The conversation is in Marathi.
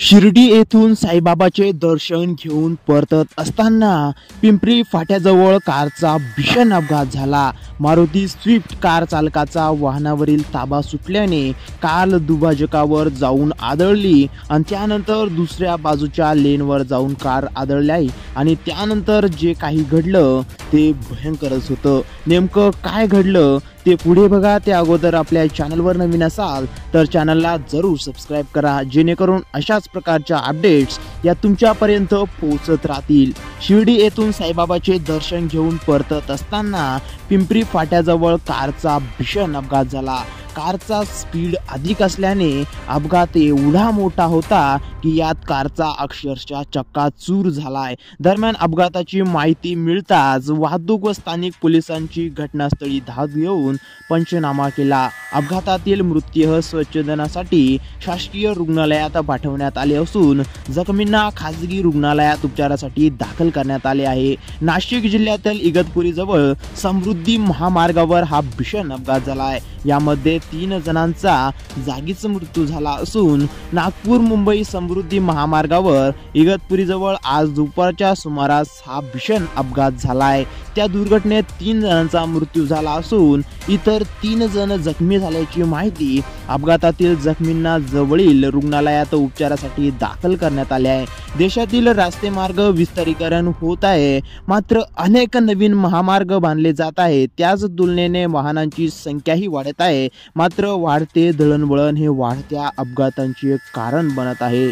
शिर्डी येथून साईबाबाचे दर्शन घेऊन परतत असताना पिंपरी फाट्याजवळ कारचा भीषण अपघात झाला। मारुती स्विफ्ट कार चालकाचा वाहनावरील ताबा सुटल्याने कार दुभाजकावर जाऊन आदळली आणि त्यानंतर दुसऱ्या बाजूच्या लेनवर जाऊन कार आदळली आणि त्यानंतर जे काही घडलं ते भयंकरच होतं। नेमकं काय घडलं ते पुढे बघा। त्या अगोदर आपल्या चॅनलवर नवीन असाल तर चॅनलला जरूर सबस्क्राइब करा, जेणेकरून अशाच प्रकारच्या अपडेट्स या तुमच्यापर्यंत पोहोचत राहतील। शिर्डी येथून साईबाबाचे दर्शन घेऊन परतत असताना पिंपरी फाट्याजवळ कारचा भीषण अपघात झाला। कारचा स्पीड अधिक असल्याने अपघात एवढा मोठा होता की यात कारचा अक्षरशः चक्काचूर झालाय। दरम्यान अपघाताची माहिती मिळताच वाहतूक व स्थानिक पोलिसांची घटनास्थळी धाव घेऊन पंचनामा केला। अपघातातील मृतदेह स्वच्छतेसाठी शासकीय रुग्णालयात पाठवण्यात आले असून जखमींना खासगी रुग्णालयात उपचारासाठी दाखल करण्यात आले आहे। नाशिक जिल्ह्यातील इगतपुरी जवळ समृद्धी महामार्गावर हा भीषण अपघात झालाय। यामध्ये 3 जणांचा जागीच मृत्यू झाला असून नागपूर मुंबई समृद्धी महामार्गावर इगतपुरी जवळ आज दुपारच्या सुमारास हा भीषण अपघात झालाय। त्या दुर्घटनेत 3 जणांचा मृत्यू झाला असून इतर 3 जण जखमी झाल्याची माहिती। अपघातातील जखमींना जवळील रुग्णालयात उपचारासाठी दाखल करण्यात आले आहे। देशातील रस्ते मार्ग विस्तारीकरण होत आहे, मात्र अनेक नवीन महामार्ग बांधले जात आहेत। त्याच तुलनेने वाहनांची संख्याही वाढत आहे, मात्र वाढते दळणवळण हे वाढत्या अपघातांचे कारण बनत आहे।